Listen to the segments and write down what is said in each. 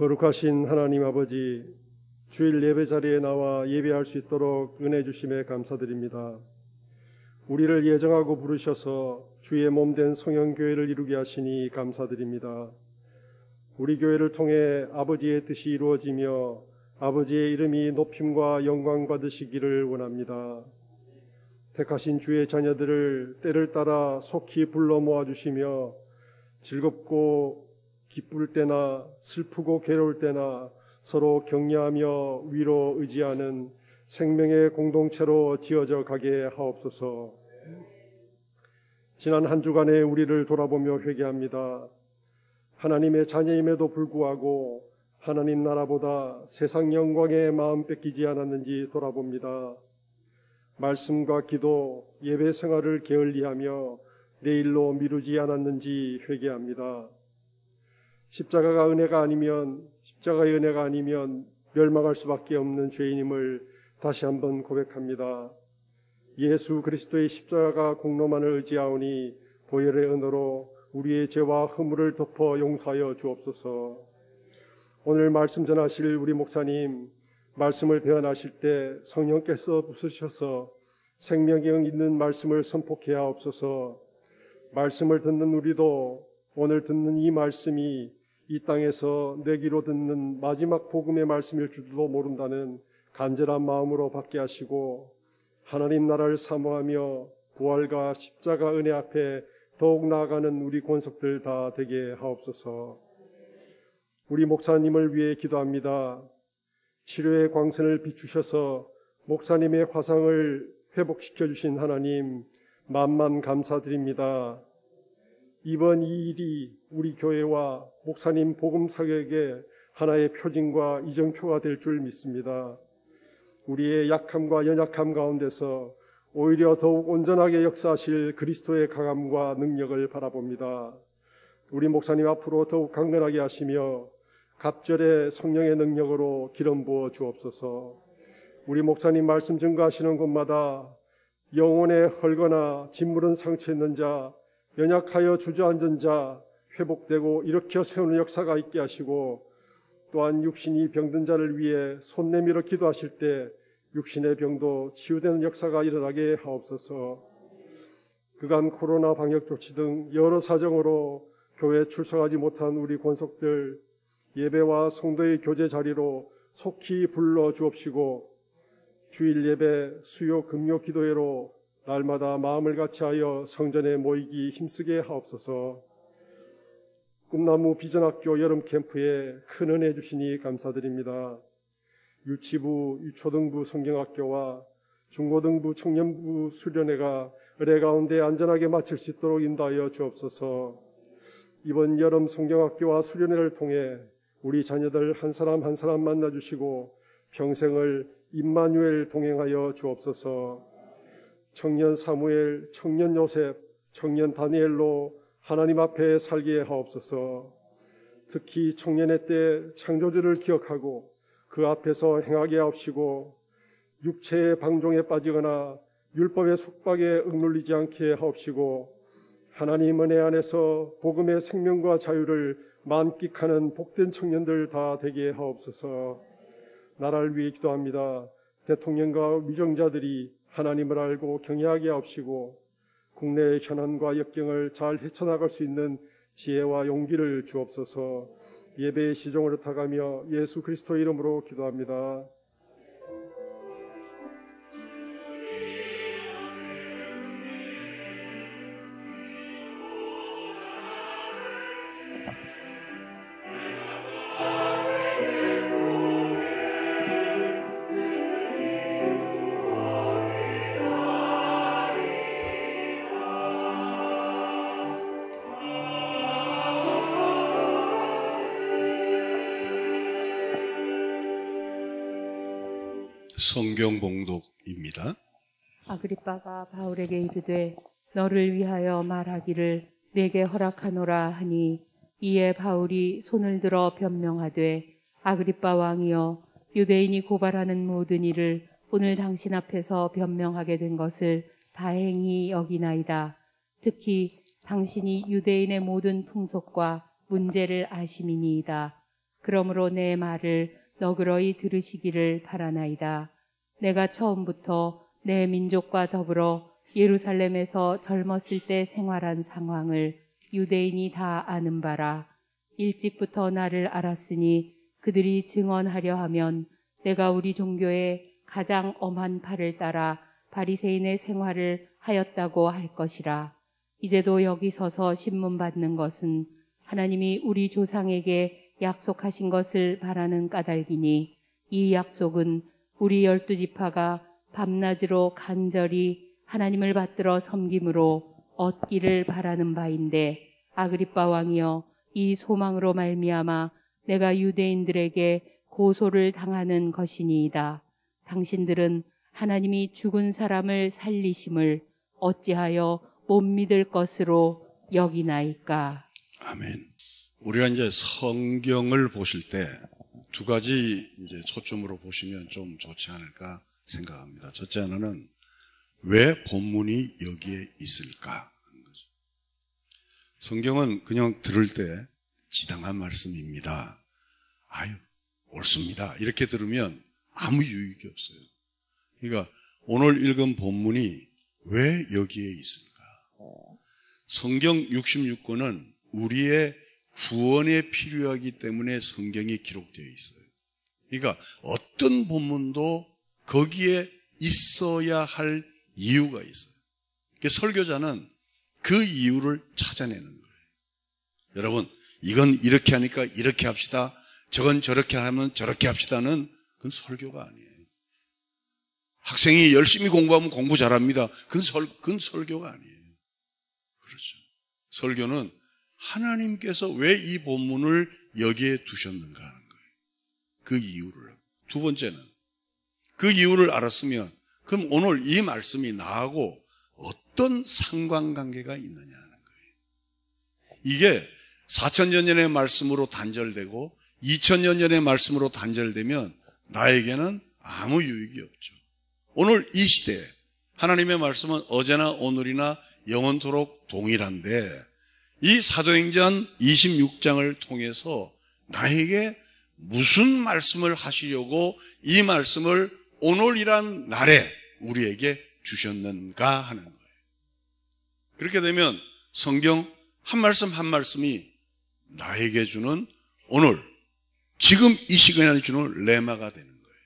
거룩하신 하나님 아버지, 주일 예배 자리에 나와 예배할 수 있도록 은혜 주심에 감사드립니다. 우리를 예정하고 부르셔서 주의 몸된 성령교회를 이루게 하시니 감사드립니다. 우리 교회를 통해 아버지의 뜻이 이루어지며 아버지의 이름이 높임과 영광 받으시기를 원합니다. 택하신 주의 자녀들을 때를 따라 속히 불러 모아주시며 즐겁고 기쁠 때나 슬프고 괴로울 때나 서로 격려하며 위로 의지하는 생명의 공동체로 지어져 가게 하옵소서. 지난 한 주간의 우리를 돌아보며 회개합니다. 하나님의 자녀임에도 불구하고 하나님 나라보다 세상 영광에 마음 뺏기지 않았는지 돌아봅니다. 말씀과 기도, 예배 생활을 게을리하며 내일로 미루지 않았는지 회개합니다. 십자가의 은혜가 아니면 멸망할 수밖에 없는 죄인임을 다시 한번 고백합니다. 예수 그리스도의 십자가 공로만을 의지하오니 보혈의 은혜로 우리의 죄와 허물을 덮어 용서하여 주옵소서. 오늘 말씀 전하실 우리 목사님, 말씀을 대언하실 때 성령께서 부수셔서 생명력 있는 말씀을 선포케 하옵소서. 말씀을 듣는 우리도 오늘 듣는 이 말씀이 이 땅에서 내 귀로 듣는 마지막 복음의 말씀일 줄도 모른다는 간절한 마음으로 받게 하시고 하나님 나라를 사모하며 부활과 십자가 은혜 앞에 더욱 나아가는 우리 권속들 다 되게 하옵소서. 우리 목사님을 위해 기도합니다. 치료의 광선을 비추셔서 목사님의 화상을 회복시켜 주신 하나님 만만 감사드립니다. 이번 이 일이 우리 교회와 목사님 복음 사역의 하나의 표징과 이정표가 될 줄 믿습니다. 우리의 약함과 연약함 가운데서 오히려 더욱 온전하게 역사하실 그리스도의 강함과 능력을 바라봅니다. 우리 목사님 앞으로 더욱 강건하게 하시며 갑절의 성령의 능력으로 기름 부어 주옵소서. 우리 목사님 말씀 증거하시는 곳마다 영혼에 헐거나 짓무른 상처 있는 자, 연약하여 주저앉은 자 회복되고 일으켜 세우는 역사가 있게 하시고 또한 육신이 병든 자를 위해 손 내밀어 기도하실 때 육신의 병도 치유되는 역사가 일어나게 하옵소서. 그간 코로나 방역 조치 등 여러 사정으로 교회에 출석하지 못한 우리 권속들 예배와 성도의 교제 자리로 속히 불러 주옵시고 주일 예배, 수요, 금요 기도회로 날마다 마음을 같이하여 성전에 모이기 힘쓰게 하옵소서. 꿈나무 비전학교 여름 캠프에 큰 은혜 주시니 감사드립니다. 유치부, 유초등부 성경학교와 중고등부 청년부 수련회가 은혜 가운데 안전하게 마칠 수 있도록 인도하여 주옵소서. 이번 여름 성경학교와 수련회를 통해 우리 자녀들 한 사람 한 사람 만나주시고 평생을 임마누엘 동행하여 주옵소서. 청년 사무엘, 청년 요셉, 청년 다니엘로 하나님 앞에 살게 하옵소서. 특히 청년의 때 창조주를 기억하고 그 앞에서 행하게 하옵시고 육체의 방종에 빠지거나 율법의 속박에 억눌리지 않게 하옵시고 하나님 은혜 안에서 복음의 생명과 자유를 만끽하는 복된 청년들 다 되게 하옵소서. 나라를 위해 기도합니다. 대통령과 위정자들이 하나님을 알고 경외하게 하옵시고 국내의 현안과 역경을 잘 헤쳐나갈 수 있는 지혜와 용기를 주옵소서. 예배의 시종으로 타가며 예수 그리스도의 이름으로 기도합니다. 성경 봉독입니다. 아그리빠가 바울에게 이르되 너를 위하여 말하기를 내게 허락하노라 하니 이에 바울이 손을 들어 변명하되 아그리빠 왕이여 유대인이 고발하는 모든 일을 오늘 당신 앞에서 변명하게 된 것을 다행히 여기나이다. 특히 당신이 유대인의 모든 풍속과 문제를 아심이니이다. 그러므로 내 말을 너그러이 들으시기를 바라나이다. 내가 처음부터 내 민족과 더불어 예루살렘에서 젊었을 때 생활한 상황을 유대인이 다 아는 바라. 일찍부터 나를 알았으니 그들이 증언하려 하면 내가 우리 종교의 가장 엄한 팔을 따라 바리새인의 생활을 하였다고 할 것이라. 이제도 여기 서서 신문 받는 것은 하나님이 우리 조상에게 약속하신 것을 바라는 까닭이니 이 약속은 우리 12지파가 밤낮으로 간절히 하나님을 받들어 섬김으로 얻기를 바라는 바인데, 아그리빠 왕이여, 이 소망으로 말미암아 내가 유대인들에게 고소를 당하는 것이니이다. 당신들은 하나님이 죽은 사람을 살리심을 어찌하여 못 믿을 것으로 여기나이까? 아멘. 우리가 이제 성경을 보실 때 두 가지 이제 초점으로 보시면 좀 좋지 않을까 생각합니다. 첫째 하나는 왜 본문이 여기에 있을까 하는 거죠. 성경은 그냥 들을 때 지당한 말씀입니다. 아유, 옳습니다. 이렇게 들으면 아무 유익이 없어요. 그러니까 오늘 읽은 본문이 왜 여기에 있을까? 성경 66권은 우리의 구원에 필요하기 때문에 성경이 기록되어 있어요. 그러니까 어떤 본문도 거기에 있어야 할 이유가 있어요. 그러니까 설교자는 그 이유를 찾아내는 거예요. 여러분, 이건 이렇게 하니까 이렇게 합시다. 저건 저렇게 하면 저렇게 합시다는 그건 설교가 아니에요. 학생이 열심히 공부하면 공부 잘합니다. 그건 설교가 아니에요. 그렇죠. 설교는 하나님께서 왜 이 본문을 여기에 두셨는가 하는 거예요. 그 이유를. 두 번째는 그 이유를 알았으면 그럼 오늘 이 말씀이 나하고 어떤 상관관계가 있느냐 하는 거예요. 이게 4,000년 전의 말씀으로 단절되고 2,000년 전의 말씀으로 단절되면 나에게는 아무 유익이 없죠. 오늘 이 시대에 하나님의 말씀은 어제나 오늘이나 영원토록 동일한데 이 사도행전 26장을 통해서 나에게 무슨 말씀을 하시려고 이 말씀을 오늘이란 날에 우리에게 주셨는가 하는 거예요. 그렇게 되면 성경 한 말씀 한 말씀이 나에게 주는 오늘 지금 이 시간에 주는 레마가 되는 거예요.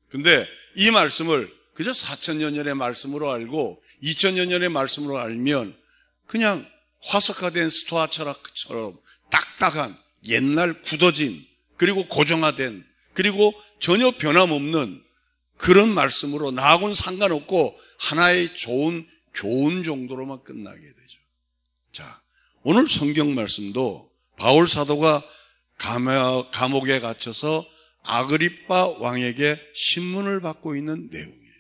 근데 이 말씀을 그저 4,000년 전의 말씀으로 알고 2,000년 전의 말씀으로 알면 그냥 화석화된 스토아 철학처럼 딱딱한 옛날 굳어진 그리고 고정화된 그리고 전혀 변함없는 그런 말씀으로 나하고는 상관없고 하나의 좋은 교훈 정도로만 끝나게 되죠. 자, 오늘 성경 말씀도 바울 사도가 감옥에 갇혀서 아그리빠 왕에게 신문을 받고 있는 내용이에요.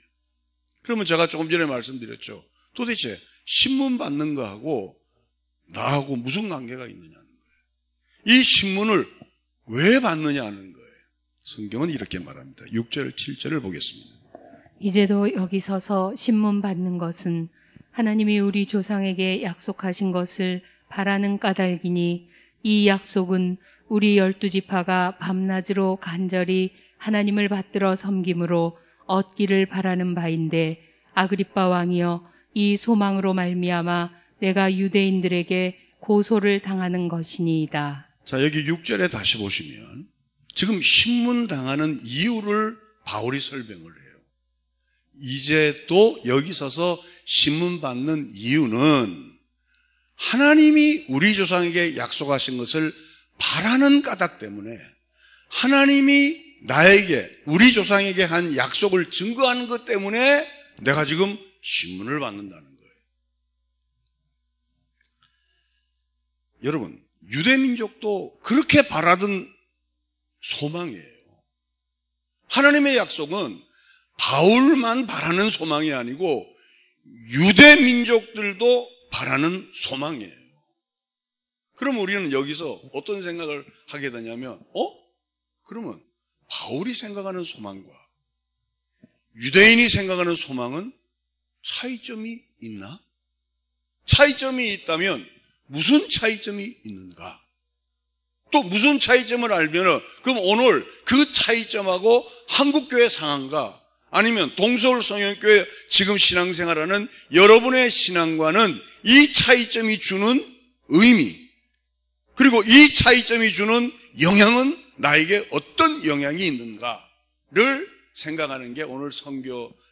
그러면 제가 조금 전에 말씀드렸죠. 도대체 신문 받는 거하고 나하고 무슨 관계가 있느냐는 거예요. 이 신문을 왜 받느냐는 거예요. 성경은 이렇게 말합니다. 6절, 7절을 보겠습니다. 이제도 여기 서서 신문 받는 것은 하나님이 우리 조상에게 약속하신 것을 바라는 까닭이니 이 약속은 우리 12지파가 밤낮으로 간절히 하나님을 받들어 섬김으로 얻기를 바라는 바인데, 아그리빠 왕이여, 이 소망으로 말미암아 내가 유대인들에게 고소를 당하는 것이니이다. 자, 여기 6절에 다시 보시면 지금 신문 당하는 이유를 바울이 설명을 해요. 이제 또 여기 서서 신문 받는 이유는 하나님이 우리 조상에게 약속하신 것을 바라는 까닭 때문에 하나님이 나에게 우리 조상에게 한 약속을 증거하는 것 때문에 내가 지금 신문을 받는다는 거예요. 여러분, 유대민족도 그렇게 바라던 소망이에요. 하나님의 약속은 바울만 바라는 소망이 아니고 유대민족들도 바라는 소망이에요. 그럼 우리는 여기서 어떤 생각을 하게 되냐면 그러면 바울이 생각하는 소망과 유대인이 생각하는 소망은 차이점이 있나? 차이점이 있다면 무슨 차이점이 있는가? 또 무슨 차이점을 알면은 그럼 오늘 그 차이점하고 한국교회 상황과 아니면 동서울 성형교회 지금 신앙생활하는 여러분의 신앙과는 이 차이점이 주는 의미, 그리고 이 차이점이 주는 영향은 나에게 어떤 영향이 있는가를 생각하는 게 오늘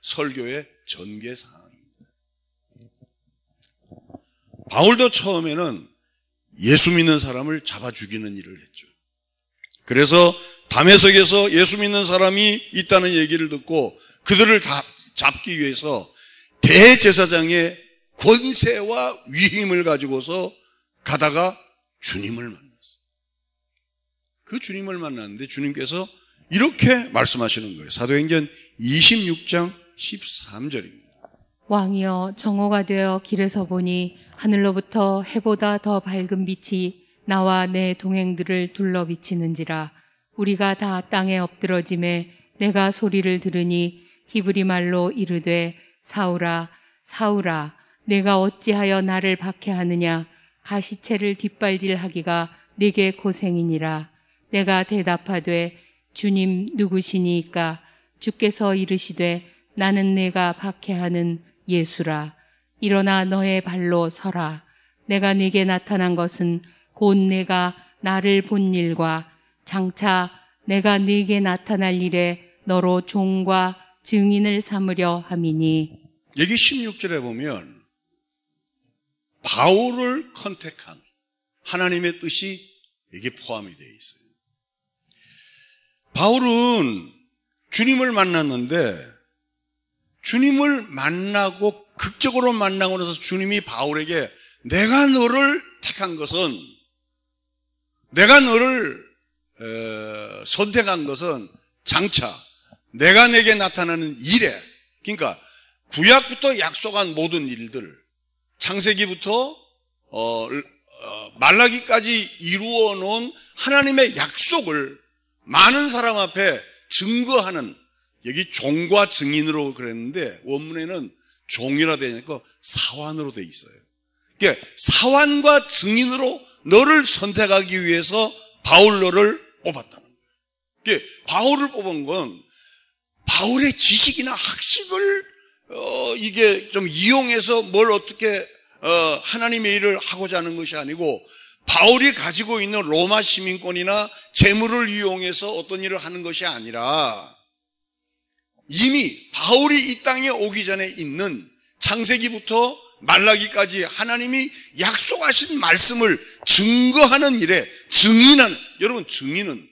설교의 전개 상황입니다. 바울도 처음에는 예수 믿는 사람을 잡아 죽이는 일을 했죠. 그래서 다메섹에서 예수 믿는 사람이 있다는 얘기를 듣고 그들을 다 잡기 위해서 대제사장의 권세와 위임을 가지고서 가다가 주님을 만났어요. 그 주님을 만났는데 주님께서 이렇게 말씀하시는 거예요. 사도행전 26장 13절입니다. 왕이여, 정오가 되어 길에서 보니 하늘로부터 해보다 더 밝은 빛이 나와 내 동행들을 둘러 비치는지라. 우리가 다 땅에 엎드러짐에 내가 소리를 들으니 히브리 말로 이르되 사울아 사울아 내가 어찌하여 나를 박해하느냐. 가시체를 뒷발질하기가 네게 고생이니라. 내가 대답하되 주님 누구시니까. 주께서 이르시되 나는 내가 박해하는 예수라. 일어나 너의 발로 서라. 내가 네게 나타난 것은 곧 내가 나를 본 일과 장차 내가 네게 나타날 일에 너로 종과 증인을 삼으려 함이니. 여기 16절에 보면 바울을 컨택한 하나님의 뜻이 여기 포함이 되어 있어요. 바울은 주님을 만났는데 주님을 만나고 극적으로 만나고 나서 주님이 바울에게 내가 너를 택한 것은, 내가 너를 선택한 것은 장차 내가 내게 나타나는 일에, 그러니까 구약부터 약속한 모든 일들, 창세기부터 말라기까지 이루어 놓은 하나님의 약속을 많은 사람 앞에 증거하는, 여기 종과 증인으로 그랬는데 원문에는 종이라 되니까 사환으로 돼 있어요. 그러니까 사환과 증인으로 너를 선택하기 위해서 바울 너를 뽑았다는 거예요. 그러니까 바울을 뽑은 건 바울의 지식이나 학식을 이게 좀 이용해서 뭘 어떻게 하나님의 일을 하고자 하는 것이 아니고 바울이 가지고 있는 로마 시민권이나 재물을 이용해서 어떤 일을 하는 것이 아니라 이미 바울이 이 땅에 오기 전에 있는 창세기부터 말라기까지 하나님이 약속하신 말씀을 증거하는 일에 증인하는, 여러분 증인은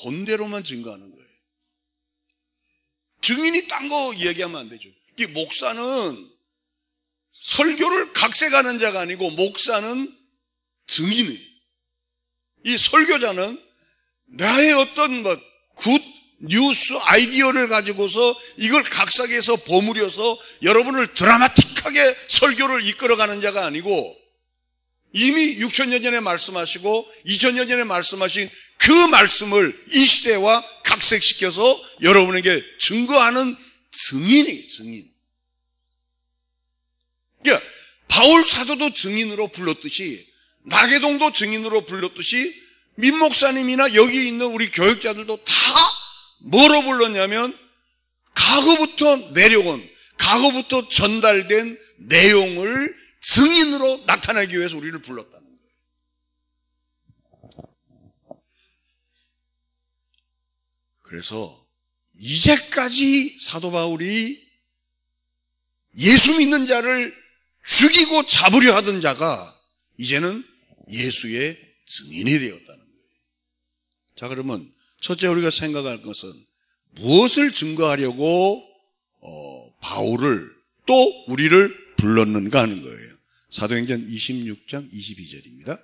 본대로만 증거하는 거예요. 증인이 딴 거 이야기하면 안 되죠. 이 목사는 설교를 각색하는 자가 아니고 목사는 증인이에요. 이 설교자는 나의 어떤 굿 뉴스 아이디어를 가지고서 이걸 각색해서 버무려서 여러분을 드라마틱하게 설교를 이끌어가는 자가 아니고 이미 6,000년 전에 말씀하시고 2,000년 전에 말씀하신 그 말씀을 이 시대와 각색시켜서 여러분에게 증거하는 증인이에요. 증인. 그러니까 바울 사도도 증인으로 불렀듯이 나계동도 증인으로 불렀듯이 민 목사님이나 여기 있는 우리 교육자들도 다 뭐로 불렀냐면 과거부터 내려온, 과거부터 전달된 내용을 증인으로 나타내기 위해서 우리를 불렀다는 거예요. 그래서 이제까지 사도 바울이 예수 믿는 자를 죽이고 잡으려 하던 자가 이제는 예수의 증인이 되었다는 거예요. 자, 그러면 첫째 우리가 생각할 것은 무엇을 증거하려고 바울을 또 우리를 불렀는가 하는 거예요. 사도행전 26장 22절입니다.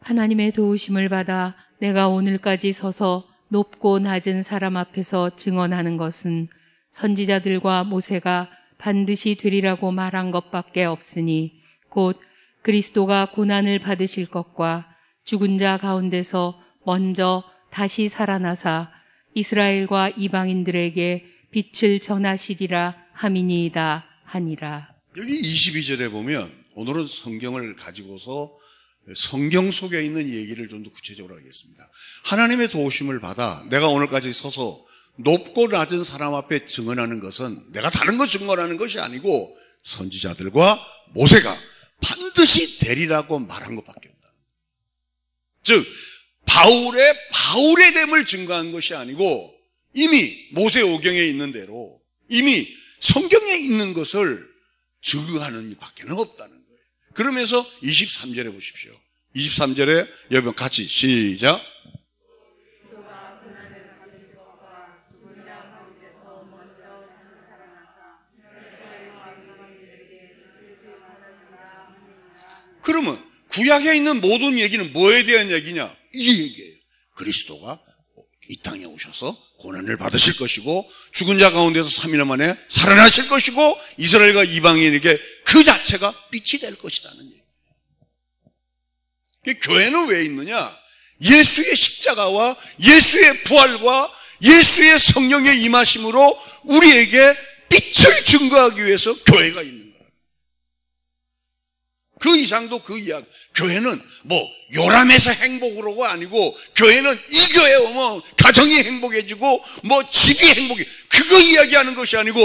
하나님의 도우심을 받아 내가 오늘까지 서서 높고 낮은 사람 앞에서 증언하는 것은 선지자들과 모세가 반드시 되리라고 말한 것밖에 없으니 곧 그리스도가 고난을 받으실 것과 죽은 자 가운데서 먼저 다시 살아나사 이스라엘과 이방인들에게 빛을 전하시리라 함이니이다 하니라. 여기 22절에 보면 오늘은 성경을 가지고서 성경 속에 있는 얘기를 좀 더 구체적으로 하겠습니다. 하나님의 도우심을 받아 내가 오늘까지 서서 높고 낮은 사람 앞에 증언하는 것은 내가 다른 거 증언하는 것이 아니고 선지자들과 모세가 반드시 되리라고 말한 것밖에 없다. 즉 바울의 됨을 증거한 것이 아니고 이미 모세오경에 있는 대로 이미 성경에 있는 것을 증거하는 밖에는 없다는 거예요. 그러면서 23절에 보십시오. 23절에 여러분 같이 시작. 그러면 구약에 있는 모든 얘기는 뭐에 대한 얘기냐? 이 얘기예요. 그리스도가 이 땅에 오셔서 고난을 받으실 것이고 죽은 자 가운데서 3일 만에 살아나실 것이고 이스라엘과 이방인에게 그 자체가 빛이 될 것이라는 얘기예요. 교회는 왜 있느냐? 예수의 십자가와 예수의 부활과 예수의 성령의 임하심으로 우리에게 빛을 증거하기 위해서 교회가 있는 거예요. 그 이상도 그 이하도. 교회는 뭐 요람해서 행복으로가 아니고 교회는 이 교회 오면 가정이 행복해지고 뭐 집이 행복해, 그거 이야기하는 것이 아니고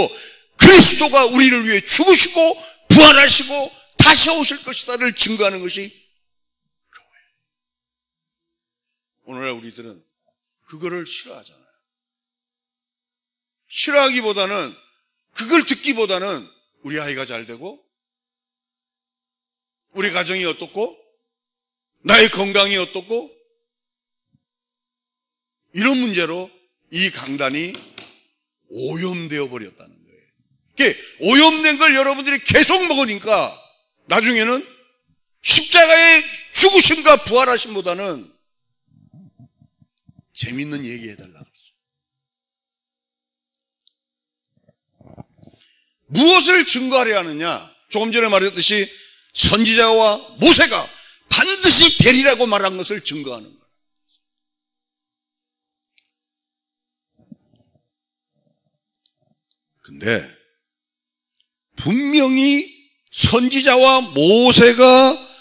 그리스도가 우리를 위해 죽으시고 부활하시고 다시 오실 것이다를 증거하는 것이 교회. 오늘날 우리들은 그거를 싫어하잖아요. 싫어하기보다는, 그걸 듣기보다는 우리 아이가 잘 되고 우리 가정이 어떻고 나의 건강이 어떻고 이런 문제로 이 강단이 오염되어 버렸다는 거예요. 그게 오염된 걸 여러분들이 계속 먹으니까 나중에는 십자가의 죽으심과 부활하심보다는 재밌는 얘기 해달라고 그러죠. 무엇을 증거하려 하느냐? 조금 전에 말했듯이 선지자와 모세가 반드시 되리라고 말한 것을 증거하는 거예요. 근데 분명히 선지자와 모세가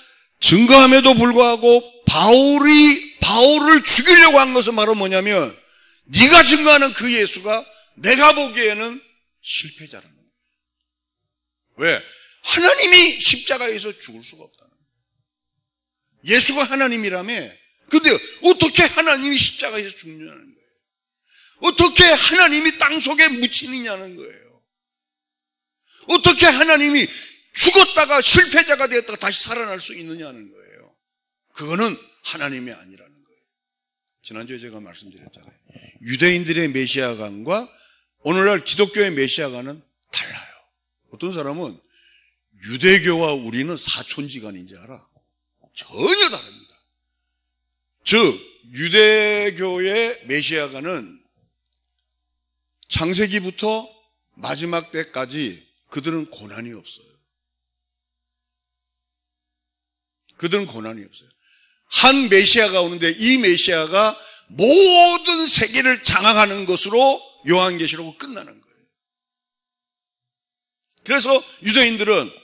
증거함에도 불구하고 바울을 죽이려고 한 것은 바로 뭐냐면 네가 증거하는 그 예수가 내가 보기에는 실패자라는 거예요. 왜? 하나님이 십자가에서 죽을 수가 없다는 거예요. 예수가 하나님이라며. 근데 어떻게 하나님이 십자가에서 죽느냐는 거예요. 어떻게 하나님이 땅속에 묻히느냐는 거예요. 어떻게 하나님이 죽었다가 실패자가 되었다가 다시 살아날 수 있느냐는 거예요. 그거는 하나님이 아니라는 거예요. 지난주에 제가 말씀드렸잖아요. 유대인들의 메시아관과 오늘날 기독교의 메시아관은 달라요. 어떤 사람은 유대교와 우리는 사촌지간인지 알아? 전혀 다릅니다. 즉 유대교의 메시아가는 창세기부터 마지막 때까지 그들은 고난이 없어요. 그들은 고난이 없어요. 한 메시아가 오는데 이 메시아가 모든 세계를 장악하는 것으로 요한계시록은 끝나는 거예요. 그래서 유대인들은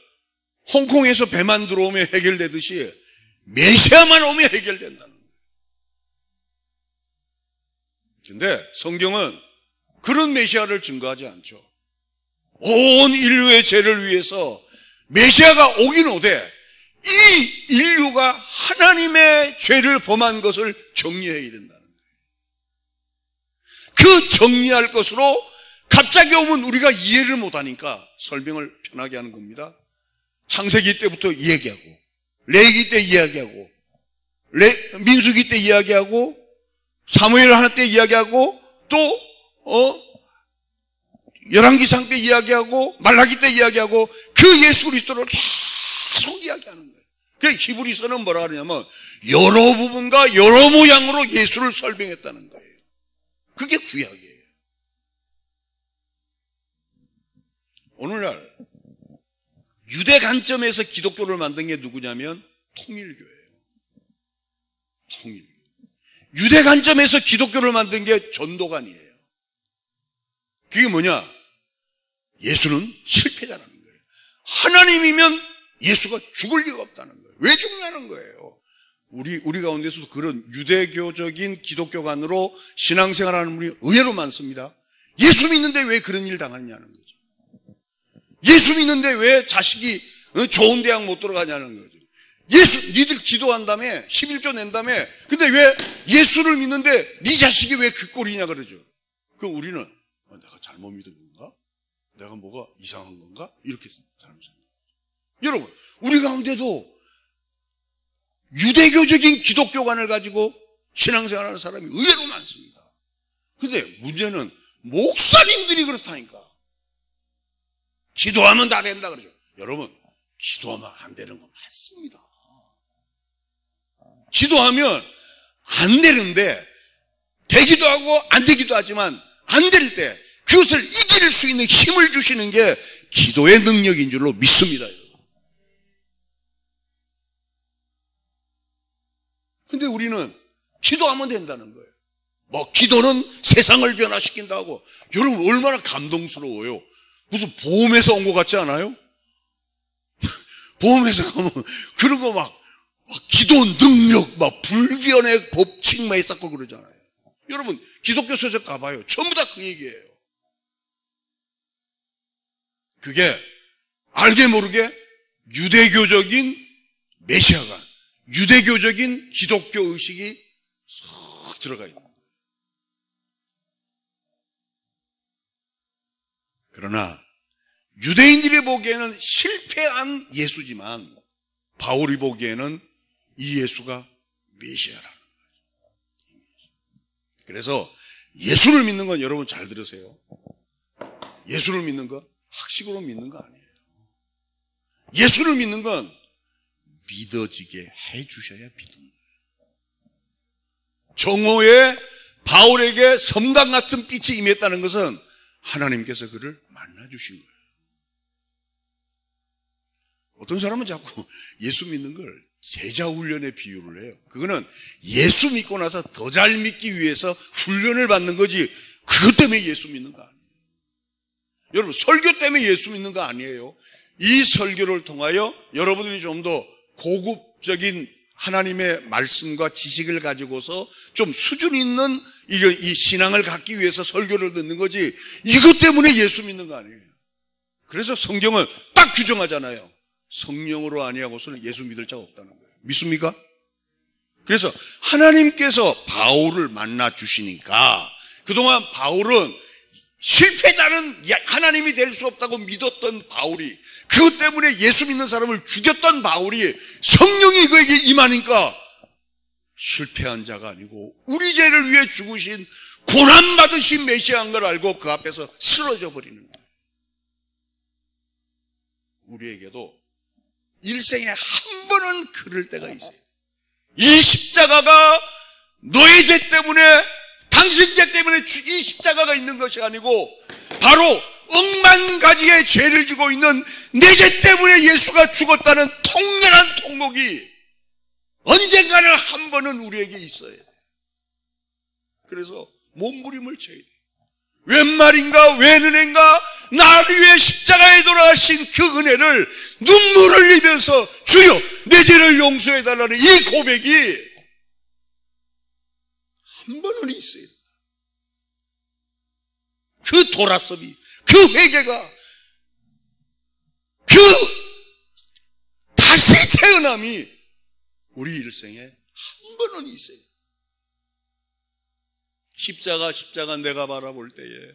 홍콩에서 배만 들어오면 해결되듯이 메시아만 오면 해결된다는 거예요. 근데 성경은 그런 메시아를 증거하지 않죠. 온 인류의 죄를 위해서 메시아가 오긴 오되 이 인류가 하나님의 죄를 범한 것을 정리해야 된다는 거예요. 그 정리할 것으로 갑자기 오면 우리가 이해를 못하니까 설명을 편하게 하는 겁니다. 창세기 때부터 이야기하고 레위기 때 이야기하고 민수기 때 이야기하고 사무엘 하나 때 이야기하고 또 열왕기상 때 이야기하고 말라기 때 이야기하고 그 예수 그리스도를 계속 이야기하는 거예요. 그 히브리서는 뭐라 하냐면 여러 부분과 여러 모양으로 예수를 설명했다는 거예요. 그게 구약이에요. 오늘날 유대 관점에서 기독교를 만든 게 누구냐면 통일교예요. 통일교. 유대 관점에서 기독교를 만든 게 전도관이에요. 그게 뭐냐? 예수는 실패자라는 거예요. 하나님이면 예수가 죽을 리가 없다는 거예요. 왜 죽냐는 거예요. 우리 가운데서도 그런 유대교적인 기독교관으로 신앙생활하는 분이 의외로 많습니다. 예수 믿는데 왜 그런 일 당하냐는 거죠. 예수 믿는데 왜 자식이 좋은 대학 못 들어가냐는 거죠. 니들 기도한다며 11조 낸다며 근데 왜 예수를 믿는데 네 자식이 왜 그 꼴이냐 그러죠. 그럼 우리는 내가 잘못 믿은 건가? 내가 뭐가 이상한 건가? 이렇게 잘못 생각해요. 여러분, 우리 가운데도 유대교적인 기독교관을 가지고 신앙생활하는 사람이 의외로 많습니다. 근데 문제는 목사님들이 그렇다니까. 기도하면 다 된다 그러죠. 여러분, 기도하면 안 되는 거 맞습니다. 기도하면 안 되는데 되기도 하고 안 되기도 하지만 안 될 때 그것을 이길 수 있는 힘을 주시는 게 기도의 능력인 줄로 믿습니다. 근데 우리는 기도하면 된다는 거예요. 뭐 기도는 세상을 변화시킨다고. 여러분 얼마나 감동스러워요. 무슨 보험에서 온 것 같지 않아요? 보험에서 가면 그런 거 막 기도 능력, 막 불변의 법칙 막 있었고 그러잖아요. 여러분 기독교 서적 가봐요. 전부 다 그 얘기예요. 그게 알게 모르게 유대교적인 메시아가 유대교적인 기독교 의식이 쏙 들어가 있는 거예요. 그러나 유대인들이 보기에는 실패한 예수지만 바울이 보기에는 이 예수가 메시아라는 거죠. 그래서 예수를 믿는 건 여러분 잘 들으세요. 예수를 믿는 거 학식으로 믿는 거 아니에요. 예수를 믿는 건 믿어지게 해주셔야 믿는 거예요. 정오에 바울에게 섬광 같은 빛이 임했다는 것은 하나님께서 그를 만나주신 거예요. 어떤 사람은 자꾸 예수 믿는 걸 제자 훈련에 비유를 해요. 그거는 예수 믿고 나서 더 잘 믿기 위해서 훈련을 받는 거지 그것 때문에 예수 믿는 거 아니에요. 여러분 설교 때문에 예수 믿는 거 아니에요. 이 설교를 통하여 여러분들이 좀 더 고급적인 하나님의 말씀과 지식을 가지고서 좀 수준 있는 이 신앙을 갖기 위해서 설교를 듣는 거지 이것 때문에 예수 믿는 거 아니에요. 그래서 성경은 딱 규정하잖아요. 성령으로 아니하고서는 예수 믿을 자가 없다는 거예요. 믿습니까? 그래서 하나님께서 바울을 만나 주시니까 그동안 바울은 실패자는 하나님이 될 수 없다고 믿었던 바울이 그것 때문에 예수 믿는 사람을 죽였던 바울이 성령이 그에게 임하니까 실패한 자가 아니고 우리 죄를 위해 죽으신 고난받으신 메시아인 걸 알고 그 앞에서 쓰러져 버리는 거예요. 우리에게도 일생에 한 번은 그럴 때가 있어요. 이 십자가가 너의 죄 때문에 당신 죄 때문에 이 십자가가 있는 것이 아니고 바로 억만 가지의 죄를 지고 있는 내 죄 때문에 예수가 죽었다는 통렬한 통곡이 언젠가는 한 번은 우리에게 있어야 돼. 그래서 몸부림을 쳐야 돼. 웬 말인가 웬 은혜인가 나를 위해 십자가에 돌아가신 그 은혜를 눈물을 흘리면서 주여 내 죄를 용서해달라는 이 고백이 한 번은 있어야 돼. 그 돌아서기 그 회개가 그 다시 태어남이 우리 일생에 한 번은 있어요. 십자가 내가 바라볼 때에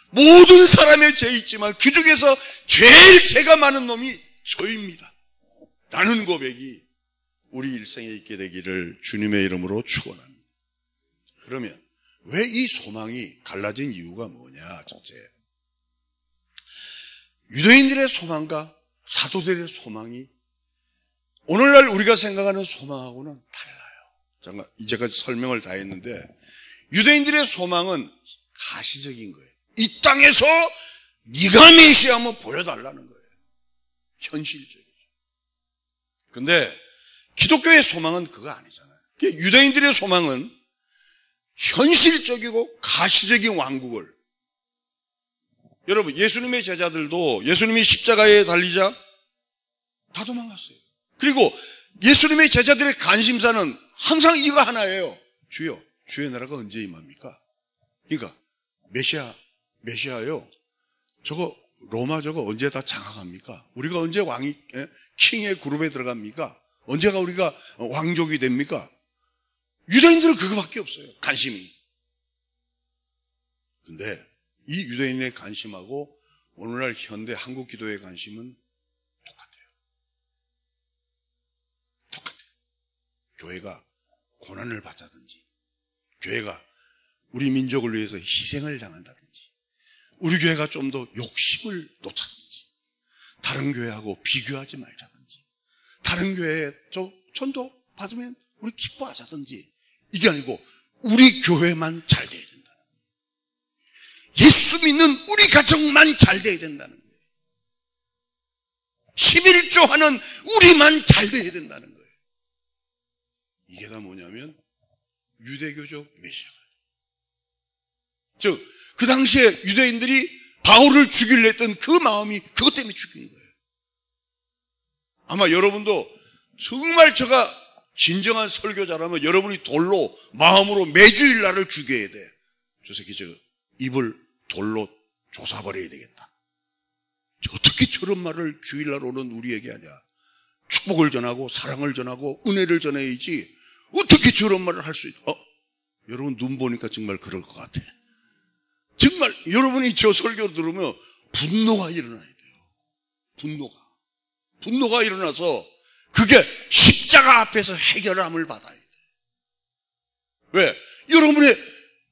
모든 사람의 죄 있지만 그 중에서 제일 죄가 많은 놈이 저입니다 라는 고백이 우리 일생에 있게 되기를 주님의 이름으로 축원합니다. 그러면 왜 이 소망이 갈라진 이유가 뭐냐? 첫째, 유대인들의 소망과 사도들의 소망이 오늘날 우리가 생각하는 소망하고는 달라요. 잠깐 이제까지 설명을 다 했는데 유대인들의 소망은 가시적인 거예요. 이 땅에서 네가 메시아면 보여달라는 거예요. 현실적이죠. 근데 기독교의 소망은 그거 아니잖아요. 유대인들의 소망은 현실적이고 가시적인 왕국을. 여러분 예수님의 제자들도 예수님이 십자가에 달리자 다 도망갔어요. 그리고 예수님의 제자들의 관심사는 항상 이거 하나예요. 주여, 주의 나라가 언제 임합니까? 그러니까 메시아요. 저거 로마 저거 언제 다 장악합니까? 우리가 언제 왕이 킹의 그룹에 들어갑니까? 언제가 우리가 왕족이 됩니까? 유대인들은 그거밖에 없어요. 관심이. 근데 이 유대인의 관심하고 오늘날 현대 한국 기도의 관심은 똑같아요. 똑같아요. 교회가 고난을 받자든지, 교회가 우리 민족을 위해서 희생을 당한다든지, 우리 교회가 좀 더 욕심을 놓자든지, 다른 교회하고 비교하지 말자든지, 다른 교회에 전도 받으면 우리 기뻐하자든지, 이게 아니고 우리 교회만 잘 돼야 된다는 거예요. 예수 믿는 우리 가정만 잘 돼야 된다는 거예요. 11조 하는 우리만 잘 돼야 된다는 거예요. 이게 다 뭐냐면 유대교적 메시아가. 즉, 그 당시에 유대인들이 바울을 죽이려 했던 그 마음이 그것 때문에 죽인 거예요. 아마 여러분도 정말 제가 진정한 설교자라면 여러분이 돌로, 마음으로 매주일 나를 죽여야 돼. 저 새끼 입을 돌로 조사버려야 되겠다. 어떻게 저런 말을 주일날 오는 우리에게 하냐. 축복을 전하고 사랑을 전하고 은혜를 전해야지 어떻게 저런 말을 할 수 있어. 여러분 눈 보니까 정말 그럴 것 같아. 정말 여러분이 저 설교 들으면 분노가 일어나야 돼요. 분노가 일어나서 그게 십자가 앞에서 해결함을 받아야 돼. 왜?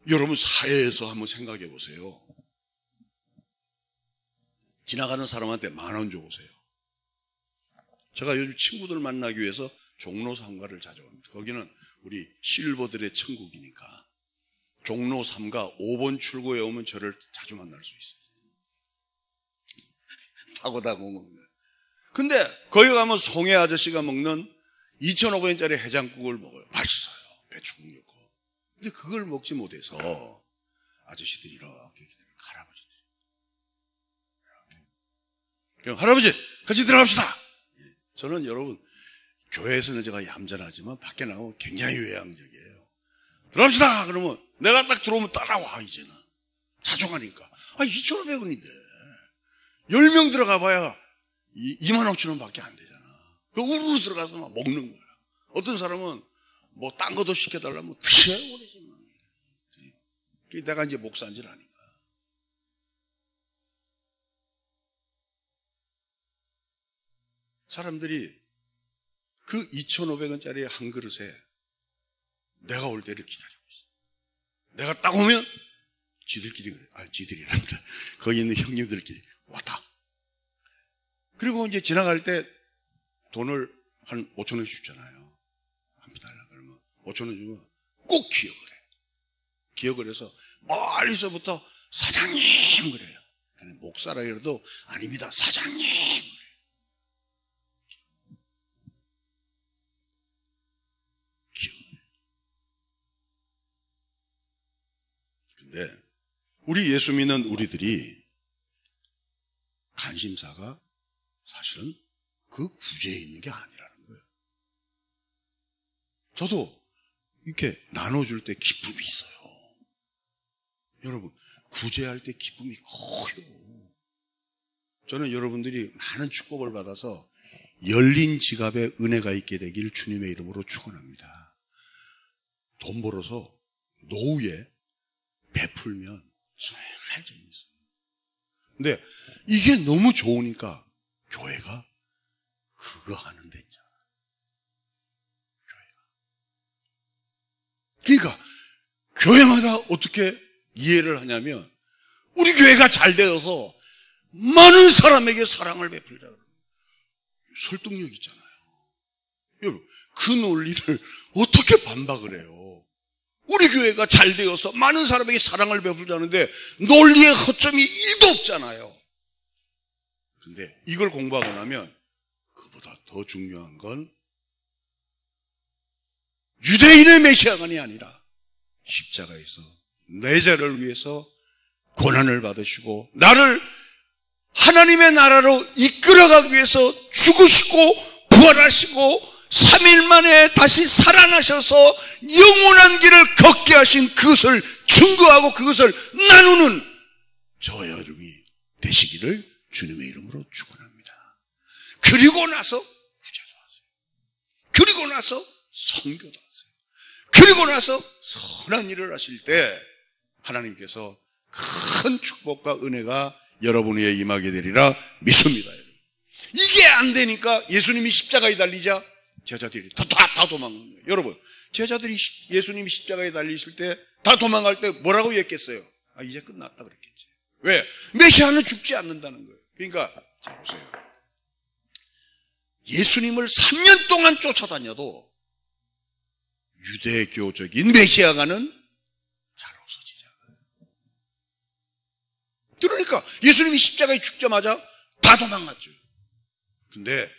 여러분 사회에서 한번 생각해 보세요. 지나가는 사람한테 10,000원 줘보세요. 제가 요즘 친구들 만나기 위해서 종로 3가를 자주 갑니다. 거기는 우리 실버들의 천국이니까 종로 3가 5번 출구에 오면 저를 자주 만날 수 있어요. 타고다고 먹는 거예요. 근데 거기 가면 송혜 아저씨가 먹는 2,500원짜리 해장국을 먹어요. 맛있어요. 배추국 넣고. 근데 그걸 먹지 못해서 아저씨들이 이렇게 할아버지들이 그럼 할아버지 같이 들어갑시다. 저는 여러분 교회에서는 제가 얌전하지만 밖에 나오면 굉장히 외향적이에요. 들어갑시다 그러면 내가 딱 들어오면 따라와. 이제는 자주 가니까 2,500원인데 10명 들어가 봐야 25,000원 밖에 안 되잖아. 그 우르르 들어가서 막 먹는 거야. 어떤 사람은 뭐 딴 것도 시켜달라면 드셔버리지. 내가 이제 목사인지 아니까. 사람들이 그 2,500원짜리 한 그릇에 내가 올 때를 기다리고 있어. 내가 딱 오면 지들끼리 그래. 지들이란다. 거기 있는 형님들끼리 왔다. 그리고 이제 지나갈 때 돈을 한 5,000원 주잖아요. 한 푼 달라 그러면 5,000원 주면 꼭 기억을 해. 기억을 해서 멀리서부터 사장님 그래요. 그냥 목사라 그래도 아닙니다. 사장님 그래요. 근데 우리 예수 믿는 우리들이 관심사가 사실은 그 구제에 있는 게 아니라는 거예요. 저도 이렇게 나눠줄 때 기쁨이 있어요. 여러분 구제할 때 기쁨이 커요. 저는 여러분들이 많은 축복을 받아서 열린 지갑에 은혜가 있게 되길 주님의 이름으로 축원합니다. 돈 벌어서 노후에 베풀면 정말 재밌어요. 근데 이게 너무 좋으니까 교회가 그거 하는 데잖아. 그러니까 교회마다 어떻게 이해를 하냐면 우리 교회가 잘 되어서 많은 사람에게 사랑을 베풀자. 설득력 있잖아요. 여러분 그 논리를 어떻게 반박을 해요? 우리 교회가 잘 되어서 많은 사람에게 사랑을 베풀자는데 논리의 허점이 1도 없잖아요. 근데 이걸 공부하고 나면 그보다 더 중요한 건 유대인의 메시아관이 아니라 십자가에서 내 죄를 위해서 고난을 받으시고 나를 하나님의 나라로 이끌어가기 위해서 죽으시고 부활하시고 3일 만에 다시 살아나셔서 영원한 길을 걷게 하신 그것을 증거하고 그것을 나누는 저와 여러분이 되시기를 주님의 이름으로 축원합니다. 그리고 나서 구제도 하세요. 그리고 나서 선교도 하세요. 그리고 나서 선한 일을 하실 때 하나님께서 큰 축복과 은혜가 여러분 위에 임하게 되리라 믿습니다. 이게 안 되니까 예수님이 십자가에 달리자 제자들이 다 도망간 거예요. 여러분, 제자들이 예수님이 십자가에 달리실 때 다 도망갈 때 뭐라고 얘기했겠어요? 아, 이제 끝났다 그랬겠지. 왜? 메시아는 죽지 않는다는 거예요. 그러니까 자 보세요. 예수님을 3년 동안 쫓아다녀도 유대교적인 메시아가는 잘 없어지잖아요. 그러니까 예수님이 십자가에 죽자마자 다 도망갔죠. 근데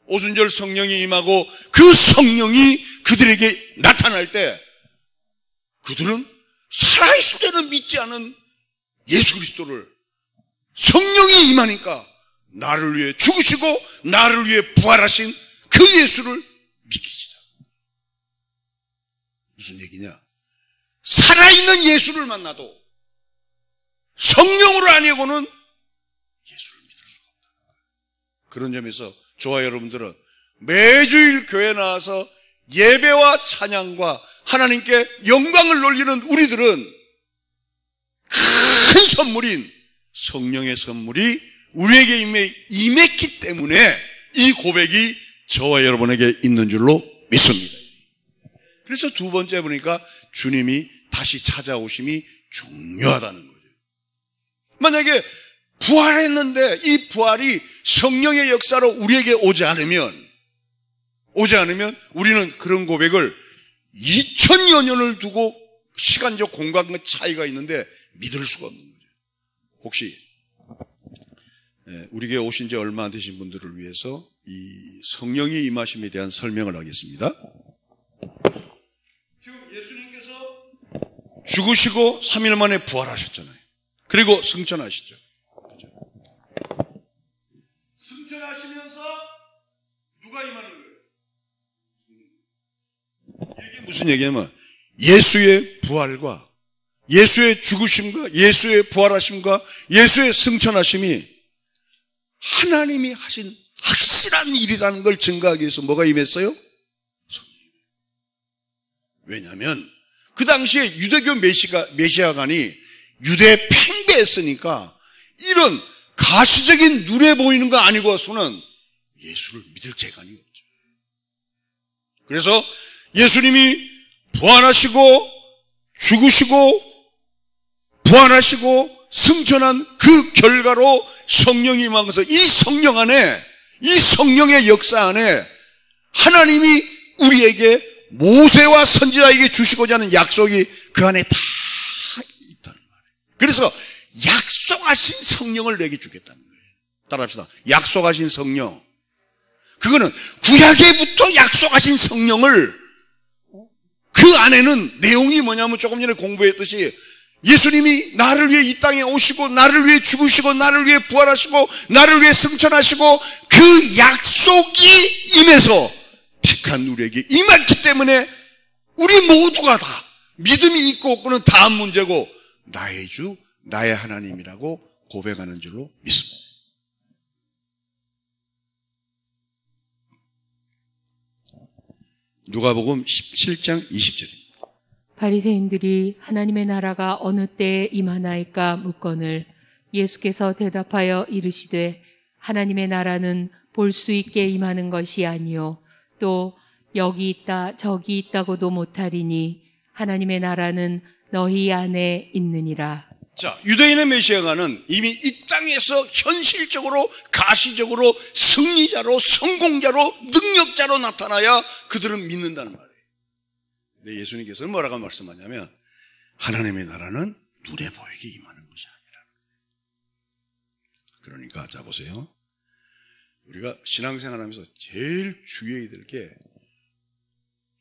오순절 성령이 임하고 그 성령이 그들에게 나타날 때 그들은 살아있을 때는 믿지 않은 예수 그리스도를 성령이 임하니까 나를 위해 죽으시고 나를 위해 부활하신 그 예수를 믿기 시작합니다. 무슨 얘기냐? 살아있는 예수를 만나도 성령으로 아니고는 예수를 믿을 수가 없다는 거예요. 그런 점에서 저와 여러분들은 매주일 교회 나와서 예배와 찬양과 하나님께 영광을 돌리는 우리들은 큰 선물인 성령의 선물이 우리에게 임했기 때문에 이 고백이 저와 여러분에게 있는 줄로 믿습니다. 그래서 두 번째 보니까 주님이 다시 찾아오심이 중요하다는 거죠. 만약에 부활했는데 이 부활이 성령의 역사로 우리에게 오지 않으면 우리는 그런 고백을 2000여 년을 두고 시간적 공간과 차이가 있는데 믿을 수가 없는 거죠. 혹시 우리 교회 오신 지 얼마 안 되신 분들을 위해서 이 성령의 임하심에 대한 설명을 하겠습니다. 지금 예수님께서 죽으시고 3일 만에 부활하셨잖아요. 그리고 승천하시죠. 승천하시면서 누가 임하는 거예요? 이게 무슨 얘기냐면 예수의 부활과 예수의 죽으심과 예수의 부활하심과 예수의 승천하심이 하나님이 하신 확실한 일이라는 걸 증거하기 위해서 뭐가 임했어요? 성령이. 왜냐하면 그 당시에 유대교 메시아관이 유대에 팽배했으니까 이런 가시적인 눈에 보이는 거 아니고서는 예수를 믿을 재간이 없죠. 그래서 예수님이 부활하시고 죽으시고 부활하시고 승천한 그 결과로 성령이 임하면서 이 성령 안에, 이 성령의 역사 안에 하나님이 우리에게 모세와 선지자에게 주시고자 하는 약속이 그 안에 다 있다는 말이에요. 그래서 약속하신 성령을 내게 주겠다는 거예요. 따라합시다. 약속하신 성령. 그거는 구약에부터 약속하신 성령을 그 안에는 내용이 뭐냐면 조금 전에 공부했듯이 예수님이 나를 위해 이 땅에 오시고 나를 위해 죽으시고 나를 위해 부활하시고 나를 위해 승천하시고 그 약속이 임해서 택한 우리에게 임했기 때문에 우리 모두가 다 믿음이 있고 없고는 다음 문제고 나의 주 나의 하나님이라고 고백하는 줄로 믿습니다. 누가복음 17장 20절입니다. 바리새인들이 하나님의 나라가 어느 때에 임하나이까 묻거늘 예수께서 대답하여 이르시되 하나님의 나라는 볼 수 있게 임하는 것이 아니요 또 여기 있다 저기 있다고도 못하리니 하나님의 나라는 너희 안에 있느니라. 자, 유대인의 메시아가는 이미 이 땅에서 현실적으로 가시적으로 승리자로 성공자로 능력자로 나타나야 그들은 믿는다는 말이에요. 근데 예수님께서는 뭐라고 말씀하냐면 하나님의 나라는 눈에 보이게 임하는 것이 아니라. 그러니까 자 보세요. 우리가 신앙생활하면서 제일 주의해야 될 게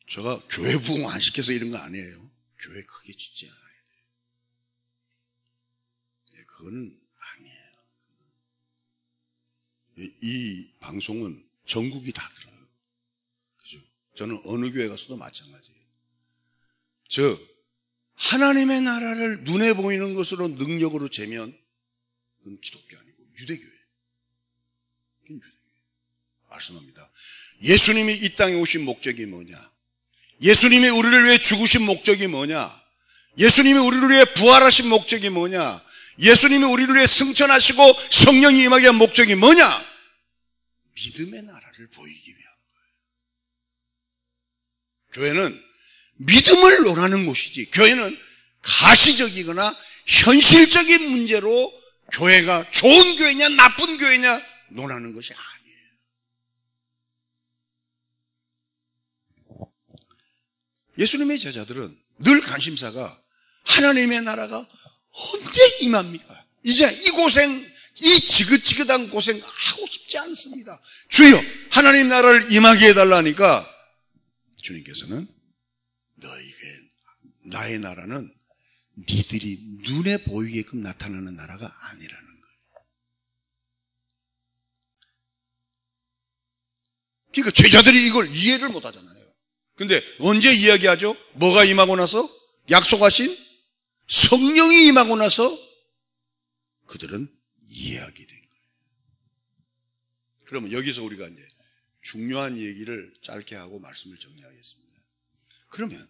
제가 교회 부흥 안 시켜서 이런 거 아니에요. 교회 크게 짓지 않아요. 그건 아니에요. 이 방송은 전국이 다 들어요. 그죠? 저는 어느 교회 가서도 마찬가지예요. 즉 하나님의 나라를 눈에 보이는 것으로 능력으로 재면 그건 기독교 아니고 유대교회. 그건 유대교회. 말씀합니다. 예수님이 이 땅에 오신 목적이 뭐냐? 예수님이 우리를 위해 죽으신 목적이 뭐냐? 예수님이 우리를 위해 부활하신 목적이 뭐냐? 예수님이 우리를 위해 승천하시고 성령이 임하게 한 목적이 뭐냐? 믿음의 나라를 보이기 위한 거예요. 교회는 믿음을 논하는 곳이지, 교회는 가시적이거나 현실적인 문제로 교회가 좋은 교회냐 나쁜 교회냐 논하는 것이 아니에요. 예수님의 제자들은 늘 관심사가 하나님의 나라가 언제 임합니까? 이제 이 고생, 이 지긋지긋한 고생 하고 싶지 않습니다. 주여 하나님 나라를 임하게 해달라니까 주님께서는 너희에게 나의 나라는 니들이 눈에 보이게끔 나타나는 나라가 아니라는 거예요. 그러니까 제자들이 이걸 이해를 못 하잖아요. 근데 언제 이야기하죠? 뭐가 임하고 나서? 약속하신 성령이 임하고 나서 그들은 이해하게 된 거예요. 그러면 여기서 우리가 이제 중요한 얘기를 짧게 하고 말씀을 정리하겠습니다. 그러면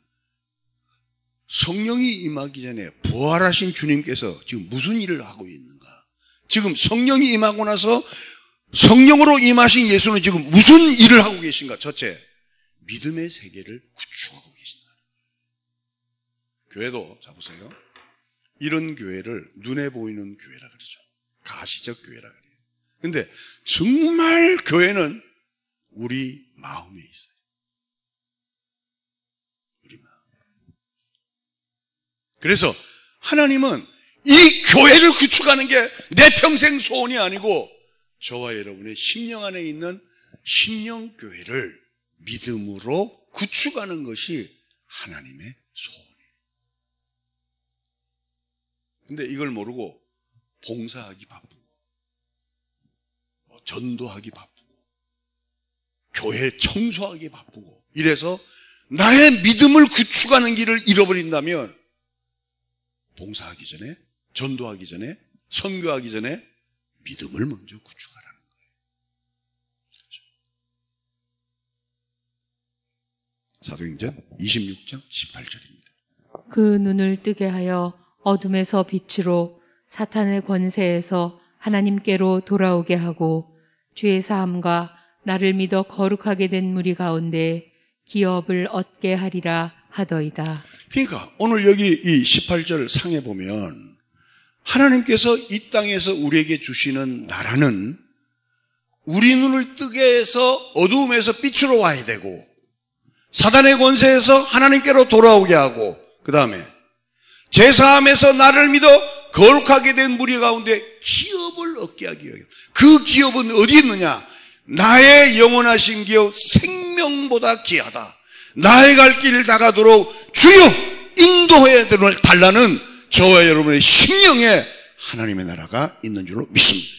성령이 임하기 전에 부활하신 주님께서 지금 무슨 일을 하고 있는가? 지금 성령이 임하고 나서 성령으로 임하신 예수는 지금 무슨 일을 하고 계신가? 첫째, 믿음의 세계를 구축하고 계신다. 교회도 자 보세요. 이런 교회를 눈에 보이는 교회라 그러죠. 가시적 교회라 그래요. 근데 정말 교회는 우리 마음에 있어요. 우리 마음. 그래서 하나님은 이 교회를 구축하는 게 내 평생 소원이 아니고 저와 여러분의 심령 안에 있는 심령교회를 믿음으로 구축하는 것이 하나님의 소원이에요. 근데 이걸 모르고 봉사하기 바쁘고 전도하기 바쁘고 교회 청소하기 바쁘고 이래서 나의 믿음을 구축하는 길을 잃어버린다면 봉사하기 전에, 전도하기 전에, 선교하기 전에 믿음을 먼저 구축하라는 거예요. 그렇죠? 사도행전 26장 18절입니다. 그 눈을 뜨게 하여 어둠에서 빛으로 사탄의 권세에서 하나님께로 돌아오게 하고 주의 사함과 나를 믿어 거룩하게 된 무리 가운데 기업을 얻게 하리라 하더이다. 그러니까 오늘 여기 이 18절 상에 보면 하나님께서 이 땅에서 우리에게 주시는 나라는 우리 눈을 뜨게 해서 어두움에서 빛으로 와야 되고 사단의 권세에서 하나님께로 돌아오게 하고 그 다음에 제사함에서 나를 믿어 거룩하게 된 무리 가운데 기업을 얻게 하기 위하여. 그 기업은 어디 있느냐? 나의 영원하신 기업 생명보다 귀하다. 나의 갈 길을 나가도록 주여 인도해 달라는 저와 여러분의 심령에 하나님의 나라가 있는 줄로 믿습니다.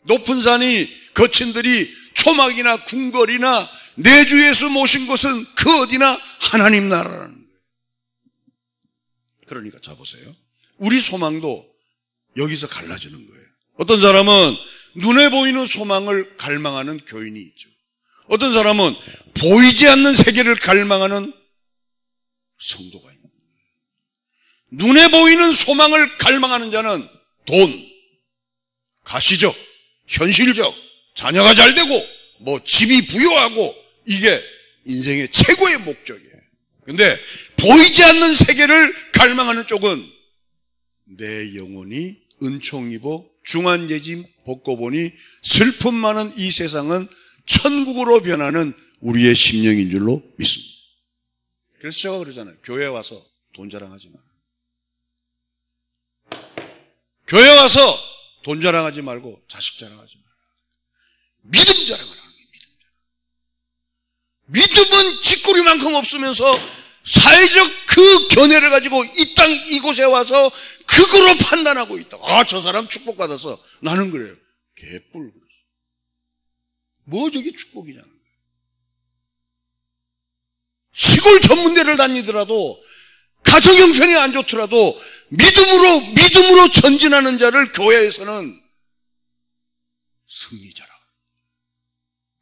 높은 산이 거친들이 초막이나 궁궐이나 내 주 예수 모신 곳은 그 어디나 하나님 나라라는 거예요. 그러니까 자 보세요. 우리 소망도 여기서 갈라지는 거예요. 어떤 사람은 눈에 보이는 소망을 갈망하는 교인이 있죠. 어떤 사람은 보이지 않는 세계를 갈망하는 성도가 있는 거예요. 눈에 보이는 소망을 갈망하는 자는 돈, 가시적, 현실적, 자녀가 잘 되고 뭐 집이 부유하고 이게 인생의 최고의 목적이에요. 근데 보이지 않는 세계를 갈망하는 쪽은 내 영혼이 은총 입어 중환예짐 벗고 보니 슬픔 많은 이 세상은 천국으로 변하는 우리의 심령인 줄로 믿습니다. 그래서 제가 그러잖아요. 교회 와서 돈 자랑하지 마라. 교회 와서 돈 자랑하지 말고 자식 자랑하지 마라. 믿음 자랑을 하는 게 믿음 자랑. 믿음은 쥐꼬리만큼 없으면서 사회적 그 견해를 가지고 이 땅 이곳에 와서 그거로 판단하고 있다. 아, 저 사람 축복받아서 나는 그래요. 개뿔. 뭐 저게 축복이냐는 거예요. 시골 전문대를 다니더라도 가정 형편이 안 좋더라도 믿음으로 전진하는 자를 교회에서는 승리자라.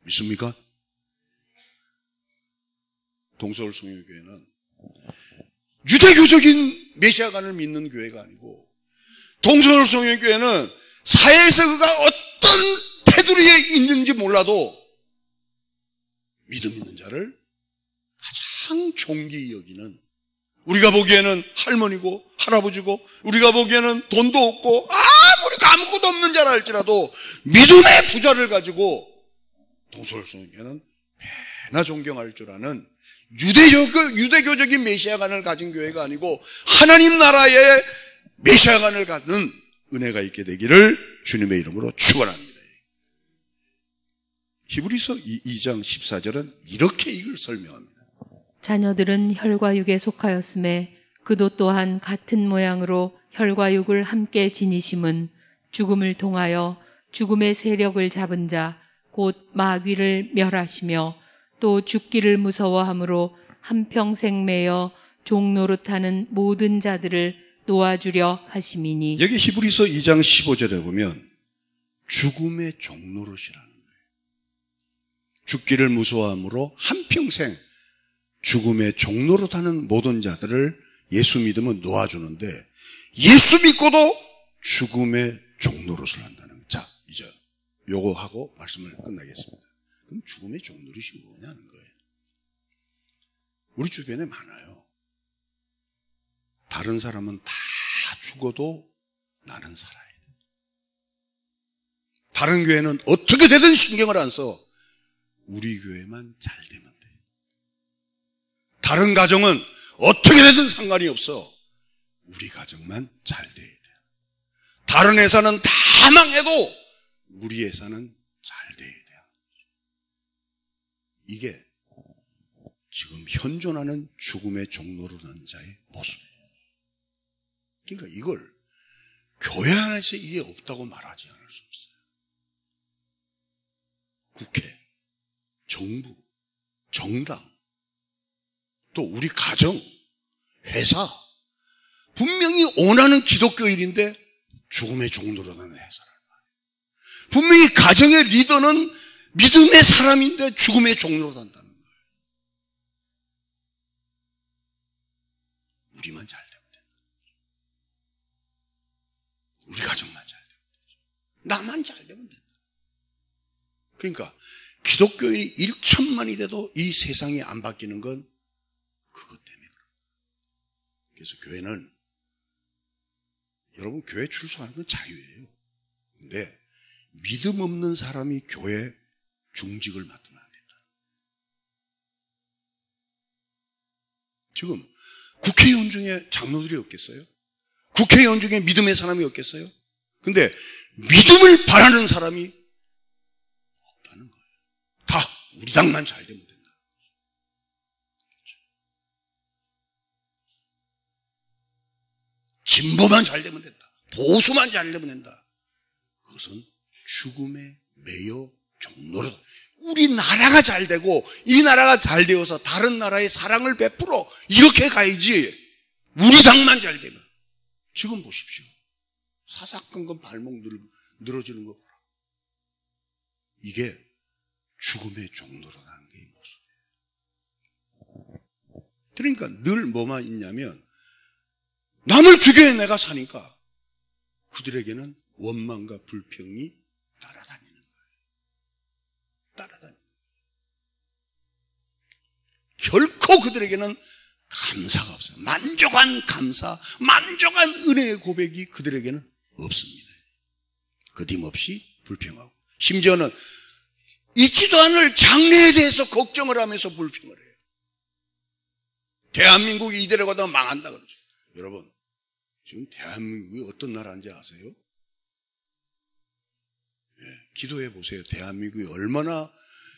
믿습니까? 동서울 성령교회는 유대교적인 메시아관을 믿는 교회가 아니고, 동서울 성령교회는 사회에서 그가 어떤 테두리에 있는지 몰라도 믿음 있는 자를 가장 존귀히 여기는, 우리가 보기에는 할머니고 할아버지고 우리가 보기에는 돈도 없고 우리가 아무것도 없는 자라 할지라도 믿음의 부자를 가지고 동서울 성령교회는 배나 존경할 줄 아는 유대교적인 메시아관을 가진 교회가 아니고 하나님 나라의 메시아관을 갖는 은혜가 있게 되기를 주님의 이름으로 축원합니다. 히브리서 2장 14절은 이렇게 이걸 설명합니다. 자녀들은 혈과 육에 속하였음에 그도 또한 같은 모양으로 혈과 육을 함께 지니심은 죽음을 통하여 죽음의 세력을 잡은 자 곧 마귀를 멸하시며 또 죽기를 무서워함으로 한평생 매여 종노릇하는 모든 자들을 놓아주려 하심이니. 여기 히브리서 2장 15절에 보면 죽음의 종노릇이라는 거예요. 죽기를 무서워함으로 한평생 죽음의 종노릇하는 모든 자들을 예수 믿으면 놓아주는데, 예수 믿고도 죽음의 종노릇을 한다는 거예요. 자, 이제 요거 하고 말씀을 끝나겠습니다. 그럼 죽음의 종노릇이 뭐냐는 거예요. 우리 주변에 많아요. 다른 사람은 다 죽어도 나는 살아야 돼. 다른 교회는 어떻게 되든 신경을 안 써. 우리 교회만 잘 되면 돼. 다른 가정은 어떻게 되든 상관이 없어. 우리 가정만 잘 돼야 돼. 다른 회사는 다 망해도 우리 회사는 잘 돼야 돼. 이게 지금 현존하는 죽음의 종노릇하는 자의 모습이에요. 그러니까 이걸 교회 안에서 이게 없다고 말하지 않을 수 없어요. 국회, 정부, 정당, 또 우리 가정, 회사, 분명히 원하는 기독교인인데 죽음의 종노릇하는 회사란 말이에요. 분명히 가정의 리더는 믿음의 사람인데 죽음의 종노릇한다는 거예요. 우리만 잘 되면 된다. 우리 가정만 잘 되면 되죠. 나만 잘 되면 된다. 그러니까 기독교인이 1천만이 돼도 이 세상이 안 바뀌는 건 그것 때문에 그래요. 그래서 교회는, 여러분 교회 출석하는 건 자유예요. 근데 믿음 없는 사람이 교회 중직을 맡으면 안 된다. 지금 국회의원 중에 장로들이 없겠어요? 국회의원 중에 믿음의 사람이 없겠어요? 근데 믿음을 바라는 사람이 없다는 거예요. 다 우리 당만 잘 되면 된다. 진보만 잘 되면 된다. 보수만 잘 되면 된다. 그것은 죽음에 매여 종노릇. 우리나라가 잘 되고 이 나라가 잘 되어서 다른 나라에 사랑을 베풀어 이렇게 가야지. 우리 당만 잘 되면. 지금 보십시오. 사사건건 발목 늘어지는 거 보라. 이게 죽음의 종노릇하는 게 이 모습이에요. 그러니까 늘 뭐만 있냐면, 남을 죽여야 내가 사니까 그들에게는 원망과 불평이 따라다니는 거예요. 따라다니는 거예요. 결코 그들에게는 감사가 없어요. 만족한 감사, 만족한 은혜의 고백이 그들에게는 없습니다. 거침없이 불평하고, 심지어는 있지도 않을 장래에 대해서 걱정을 하면서 불평을 해요. 대한민국이 이대로 가다가 망한다 그러죠. 여러분, 지금 대한민국이 어떤 나라인지 아세요? 기도해 보세요. 대한민국이 얼마나,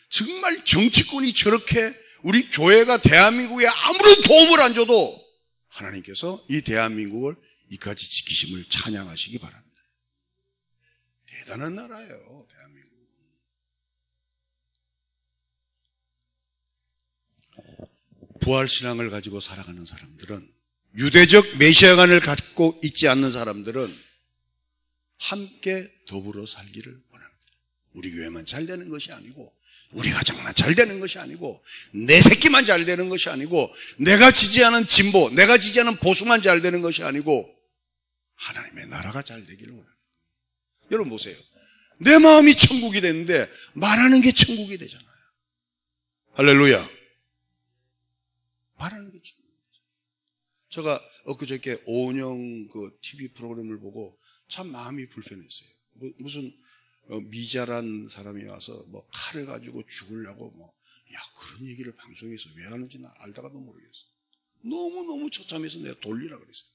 정말 정치권이 저렇게 우리 교회가 대한민국에 아무런 도움을 안 줘도 하나님께서 이 대한민국을 이까지 지키심을 찬양하시기 바랍니다. 대단한 나라예요, 대한민국. 부활신앙을 가지고 살아가는 사람들은, 유대적 메시아관을 갖고 있지 않는 사람들은 함께 더불어 살기를 원합니다. 우리 교회만 잘 되는 것이 아니고, 우리 가정만 잘 되는 것이 아니고, 내 새끼만 잘 되는 것이 아니고, 내가 지지하는 진보, 내가 지지하는 보수만 잘 되는 것이 아니고, 하나님의 나라가 잘 되기를 원합니다. 여러분 보세요. 내 마음이 천국이 됐는데 말하는 게 천국이 되잖아요. 할렐루야. 말하는 게 천국이 되잖아요. 제가 엊그저께 오은영 그 TV 프로그램을 보고 참 마음이 불편했어요. 무슨 미자란 사람이 와서 뭐 칼을 가지고 죽으려고 그런 얘기를 방송에서 왜 하는지 나 알다가도 모르겠어. 너무너무 처참해서 내가 돌리라 그랬어요.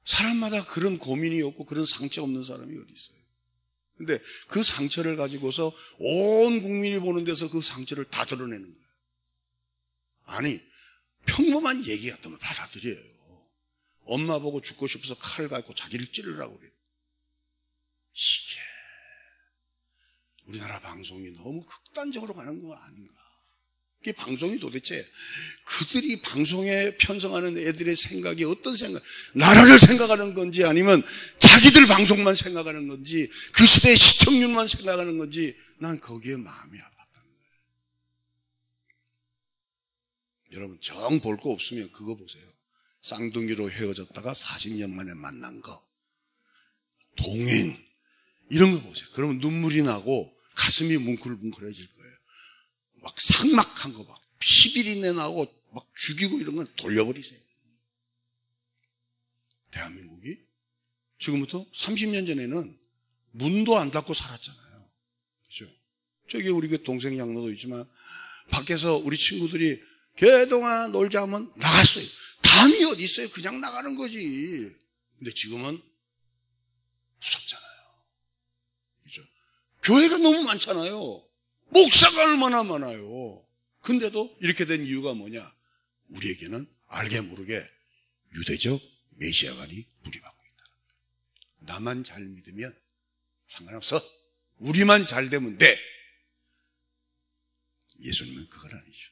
사람마다 그런 고민이 없고 그런 상처 없는 사람이 어디 있어요. 근데 그 상처를 가지고서 온 국민이 보는 데서 그 상처를 다 드러내는 거예요. 아니, 평범한 얘기 같으면 받아들여요. 엄마 보고 죽고 싶어서 칼을 갖고 자기를 찌르라고 그래요. 이게 우리나라 방송이 너무 극단적으로 가는 거 아닌가. 이 방송이 도대체 그들이 방송에 편성하는 애들의 생각이 어떤 생각, 나라를 생각하는 건지 아니면 자기들 방송만 생각하는 건지 그 시대의 시청률만 생각하는 건지 난 거기에 마음이 아팠다는 거예요. 여러분 정 볼 거 없으면 그거 보세요. 쌍둥이로 헤어졌다가 40년 만에 만난 거, 동행 이런 거 보세요. 그러면 눈물이 나고 가슴이 뭉클뭉클해질 거예요. 막 삭막한 거 막 피비린내 나고 막 죽이고 이런 건 돌려버리세요. 대한민국이 지금부터 30년 전에는 문도 안 닫고 살았잖아요. 그죠? 저기 우리 그 동생 장로도 있지만 밖에서 우리 친구들이 개동아 놀자 하면 나갔어요. 담이 어디 있어요? 그냥 나가는 거지. 근데 지금은 무섭잖아요. 그죠? 교회가 너무 많잖아요. 목사가 얼마나 많아요. 근데도 이렇게 된 이유가 뭐냐? 우리에게는 알게 모르게 유대적 메시아관이 무리받고 있다. 나만 잘 믿으면 상관없어. 우리만 잘 되면 돼. 예수님은 그건 아니죠.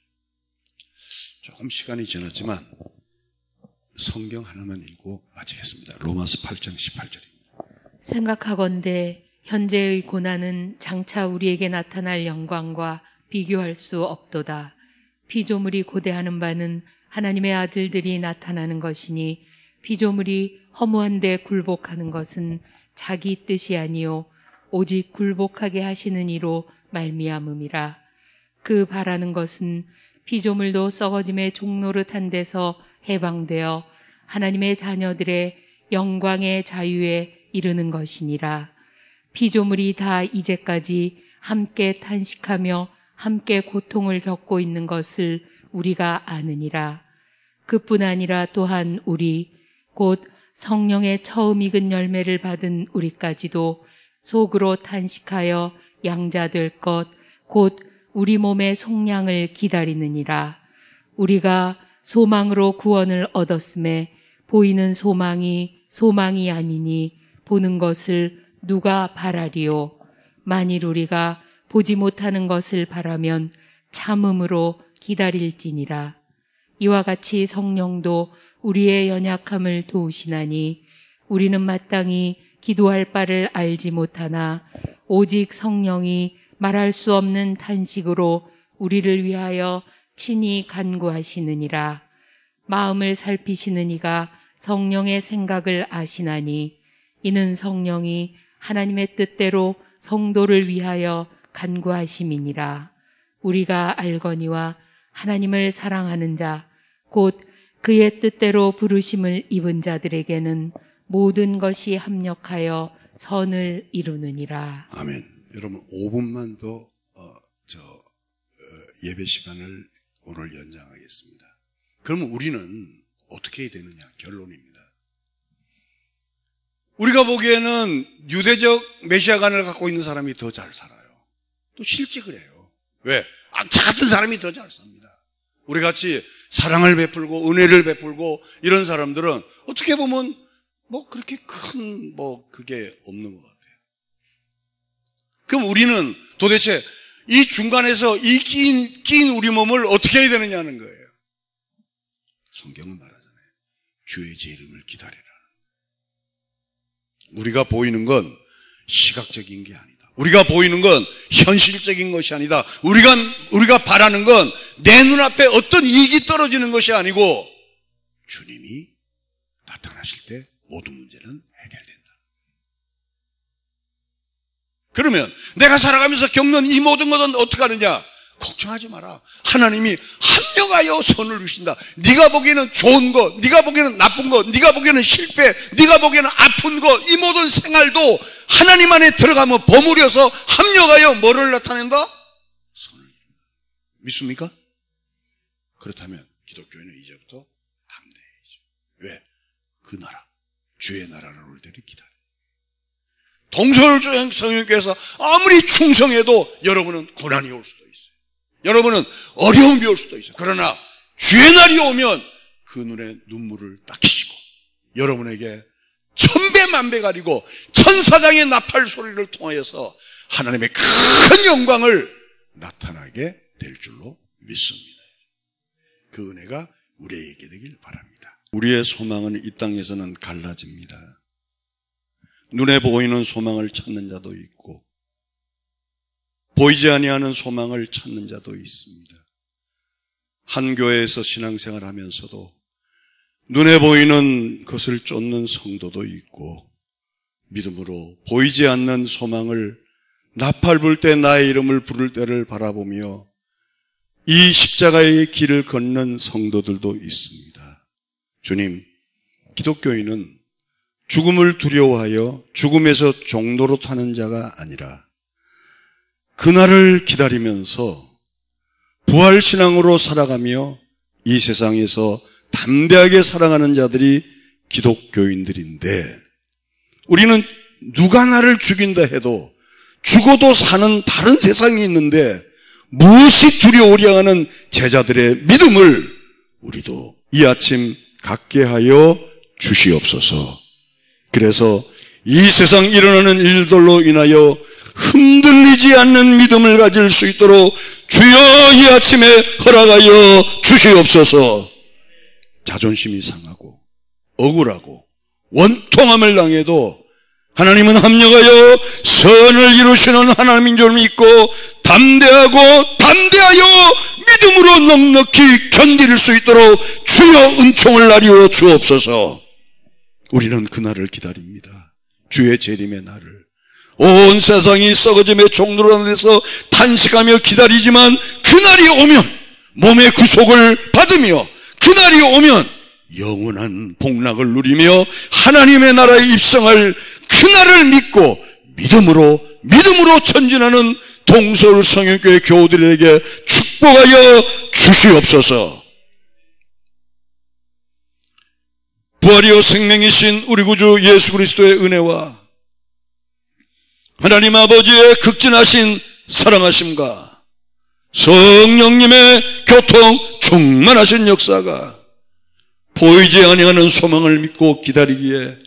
조금 시간이 지났지만 성경 하나만 읽고 마치겠습니다. 로마서 8장 18절입니다. 생각하건대 현재의 고난은 장차 우리에게 나타날 영광과 비교할 수 없도다. 피조물이 고대하는 바는 하나님의 아들들이 나타나는 것이니 피조물이 허무한 데 굴복하는 것은 자기 뜻이 아니요 오직 굴복하게 하시는 이로 말미암음이라. 그 바라는 것은 피조물도 썩어짐의 종노릇한 데서 해방되어 하나님의 자녀들의 영광의 자유에 이르는 것이니라. 피조물이 다 이제까지 함께 탄식하며 함께 고통을 겪고 있는 것을 우리가 아느니라. 그뿐 아니라 또한 우리 곧 성령의 처음 익은 열매를 받은 우리까지도 속으로 탄식하여 양자될 것 곧 우리 몸의 속량을 기다리느니라. 우리가 소망으로 구원을 얻었음에 보이는 소망이 아니니 보는 것을 누가 바라리요. 만일 우리가 보지 못하는 것을 바라면 참음으로 기다릴지니라. 이와 같이 성령도 우리의 연약함을 도우시나니 우리는 마땅히 기도할 바를 알지 못하나 오직 성령이 말할 수 없는 탄식으로 우리를 위하여 친히 간구하시느니라. 마음을 살피시는 이가 성령의 생각을 아시나니 이는 성령이 하나님의 뜻대로 성도를 위하여 간구하심이니라. 우리가 알거니와 하나님을 사랑하는 자 곧 그의 뜻대로 부르심을 입은 자들에게는 모든 것이 합력하여 선을 이루느니라. 아멘. 여러분 5분만 더 예배 시간을 오늘 연장하겠습니다. 그러면 우리는 어떻게 해야 되느냐? 결론입니다. 우리가 보기에는 유대적 메시아관을 갖고 있는 사람이 더 잘 살아요. 또 실제 그래요. 왜? 저 같은 사람이 더 잘 삽니다. 우리 같이 사랑을 베풀고 은혜를 베풀고 이런 사람들은 어떻게 보면 그렇게 그게 없는 것 같아요. 그럼 우리는 도대체 이 중간에서 이 끼인 우리 몸을 어떻게 해야 되느냐는 거예요. 성경은 말하잖아요. 주의 재림을 기다리라. 우리가 보이는 건 시각적인 게 아니다. 우리가 보이는 건 현실적인 것이 아니다. 우리가 바라는 건 내 눈앞에 어떤 이익이 떨어지는 것이 아니고 주님이 나타나실 때 모든 문제는 해결된다. 그러면 내가 살아가면서 겪는 이 모든 것은 어떻게 하느냐? 걱정하지 마라. 하나님이 합력하여 선을 주신다. 네가 보기에는 좋은 것, 네가 보기에는 나쁜 것, 네가 보기에는 실패, 네가 보기에는 아픈 것, 이 모든 생활도 하나님 안에 들어가면 버무려서 합력하여 뭐를 나타낸다? 선을 준다. 믿습니까? 그렇다면 기독교인은 이제부터 담대해야죠. 왜? 그 나라, 주의 나라를 올 때를 기다려. 동서울 성령께서 아무리 충성해도 여러분은 고난이 올 수도 있어요. 여러분은 어려움이 올 수도 있어요. 그러나 주의 날이 오면 그 눈에 눈물을 닦이시고 여러분에게 천배 만배 가리고 천사장의 나팔 소리를 통하여서 하나님의 큰 영광을 나타나게 될 줄로 믿습니다. 그 은혜가 우리에게 되길 바랍니다. 우리의 소망은 이 땅에서는 갈라집니다. 눈에 보이는 소망을 찾는 자도 있고 보이지 아니하는 소망을 찾는 자도 있습니다. 한 교회에서 신앙생활 하면서도 눈에 보이는 것을 쫓는 성도도 있고 믿음으로 보이지 않는 소망을 나팔 불 때 나의 이름을 부를 때를 바라보며 이 십자가의 길을 걷는 성도들도 있습니다. 주님, 기독교인은 죽음을 두려워하여 죽음에서 종로로 타는 자가 아니라 그날을 기다리면서 부활신앙으로 살아가며 이 세상에서 담대하게 살아가는 자들이 기독교인들인데 우리는 누가 나를 죽인다 해도 죽어도 사는 다른 세상이 있는데 무엇이 두려우려 하는 제자들의 믿음을 우리도 이 아침 갖게 하여 주시옵소서. 그래서 이 세상 일어나는 일들로 인하여 흔들리지 않는 믿음을 가질 수 있도록 주여 이 아침에 허락하여 주시옵소서. 자존심이 상하고 억울하고 원통함을 당해도 하나님은 합력하여 선을 이루시는 하나님인 줄 믿고 담대하여 믿음으로 넉넉히 견딜 수 있도록 주여 은총을 나리워 주옵소서. 우리는 그날을 기다립니다. 주의 재림의 날을. 온 세상이 썩어짐의 종로라는 데서 탄식하며 기다리지만 그날이 오면 몸의 구속을 받으며 그날이 오면 영원한 복락을 누리며 하나님의 나라에 입성할 그날을 믿고 믿음으로 전진하는 동서울 성령교회 교우들에게 축복하여 주시옵소서. 부활이요 생명이신 우리 구주 예수 그리스도의 은혜와 하나님 아버지의 극진하신 사랑하심과 성령님의 교통 충만하신 역사가 보이지 아니하는 소망을 믿고 기다리기에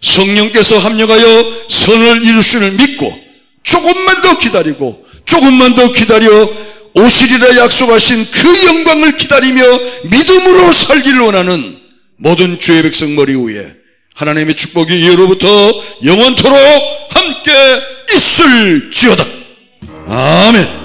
성령께서 합력하여 선을 이루시는 믿고 조금만 더 기다리고 조금만 더 기다려 오시리라 약속하신 그 영광을 기다리며 믿음으로 살기를 원하는 모든 주의 백성 머리 위에 하나님의 축복이 예로부터 영원토록 함께 있을지어다. 아멘.